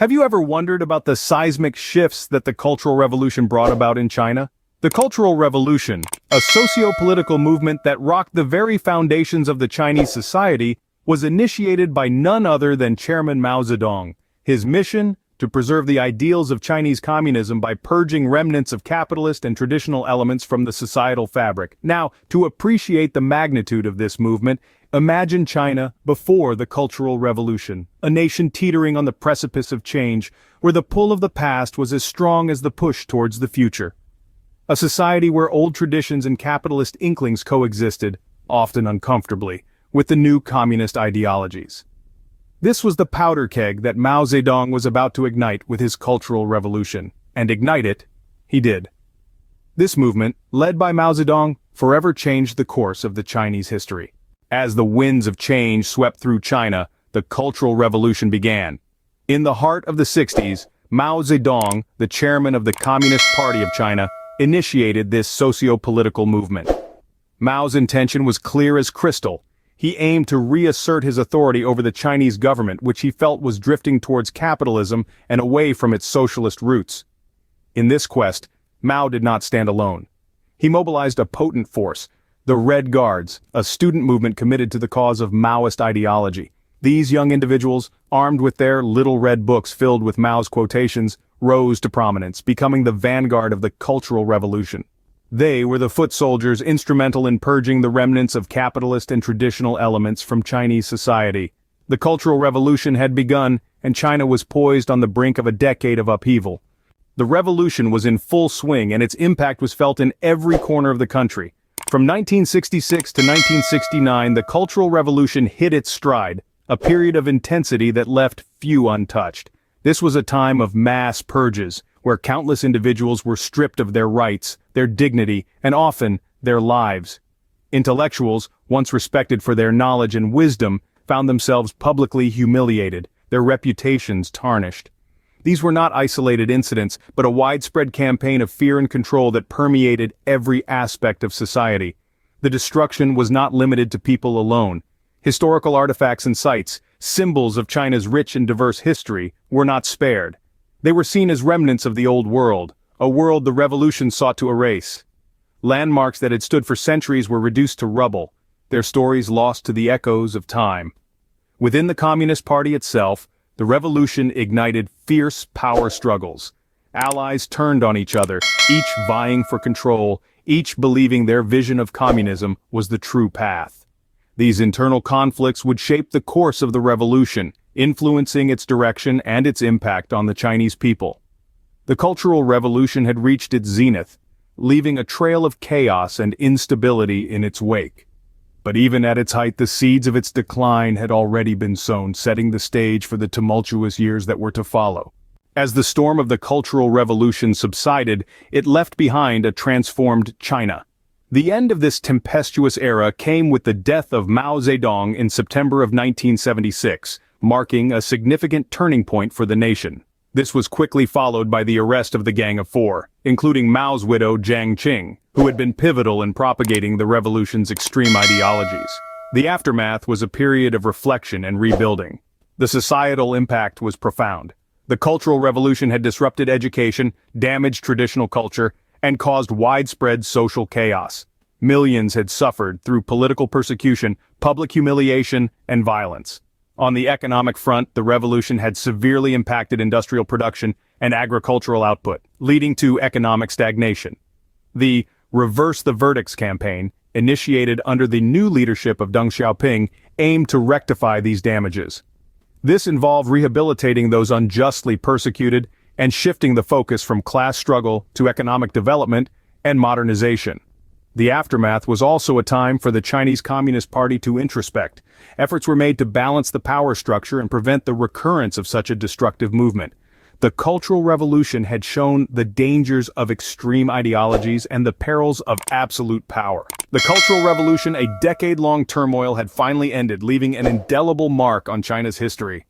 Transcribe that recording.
Have you ever wondered about the seismic shifts that the Cultural Revolution brought about in China? The Cultural Revolution, a socio-political movement that rocked the very foundations of the Chinese society, was initiated by none other than Chairman Mao Zedong. His mission? To preserve the ideals of Chinese communism by purging remnants of capitalist and traditional elements from the societal fabric. Now, to appreciate the magnitude of this movement, imagine China before the Cultural Revolution, a nation teetering on the precipice of change, where the pull of the past was as strong as the push towards the future. A society where old traditions and capitalist inklings coexisted, often uncomfortably, with the new communist ideologies. This was the powder keg that Mao Zedong was about to ignite with his Cultural Revolution, and ignite it, he did. This movement, led by Mao Zedong, forever changed the course of the Chinese history. As the winds of change swept through China, the Cultural Revolution began. In the heart of the 60s, Mao Zedong, the chairman of the Communist Party of China, initiated this socio-political movement. Mao's intention was clear as crystal. He aimed to reassert his authority over the Chinese government, which he felt was drifting towards capitalism and away from its socialist roots. In this quest, Mao did not stand alone. He mobilized a potent force, the Red Guards, a student movement committed to the cause of Maoist ideology. These young individuals, armed with their little red books filled with Mao's quotations, rose to prominence, becoming the vanguard of the Cultural Revolution. They were the foot soldiers instrumental in purging the remnants of capitalist and traditional elements from Chinese society. The Cultural Revolution had begun, and China was poised on the brink of a decade of upheaval. The revolution was in full swing, and its impact was felt in every corner of the country. From 1966 to 1969, the Cultural Revolution hit its stride, a period of intensity that left few untouched. This was a time of mass purges, where countless individuals were stripped of their rights, their dignity, and often, their lives. Intellectuals, once respected for their knowledge and wisdom, found themselves publicly humiliated, their reputations tarnished. These were not isolated incidents, but a widespread campaign of fear and control that permeated every aspect of society. The destruction was not limited to people alone. Historical artifacts and sites, symbols of China's rich and diverse history, were not spared. They were seen as remnants of the old world, a world the revolution sought to erase. Landmarks that had stood for centuries were reduced to rubble, their stories lost to the echoes of time. Within the Communist Party itself, the revolution ignited fierce power struggles. Allies turned on each other, each vying for control, each believing their vision of communism was the true path. These internal conflicts would shape the course of the revolution, influencing its direction and its impact on the Chinese people. The Cultural Revolution had reached its zenith, leaving a trail of chaos and instability in its wake. But even at its height, the seeds of its decline had already been sown, setting the stage for the tumultuous years that were to follow. As the storm of the Cultural Revolution subsided, it left behind a transformed China. The end of this tempestuous era came with the death of Mao Zedong in September of 1976, marking a significant turning point for the nation. This was quickly followed by the arrest of the Gang of Four, including Mao's widow Jiang Qing, who had been pivotal in propagating the revolution's extreme ideologies. The aftermath was a period of reflection and rebuilding. The societal impact was profound. The Cultural Revolution had disrupted education, damaged traditional culture, and caused widespread social chaos. Millions had suffered through political persecution, public humiliation, and violence. On the economic front, the revolution had severely impacted industrial production and agricultural output, leading to economic stagnation. The Reverse the Verdicts campaign, initiated under the new leadership of Deng Xiaoping, aimed to rectify these damages. This involved rehabilitating those unjustly persecuted and shifting the focus from class struggle to economic development and modernization. The aftermath was also a time for the Chinese Communist Party to introspect. Efforts were made to balance the power structure and prevent the recurrence of such a destructive movement. The Cultural Revolution had shown the dangers of extreme ideologies and the perils of absolute power. The Cultural Revolution, a decade-long turmoil, had finally ended, leaving an indelible mark on China's history.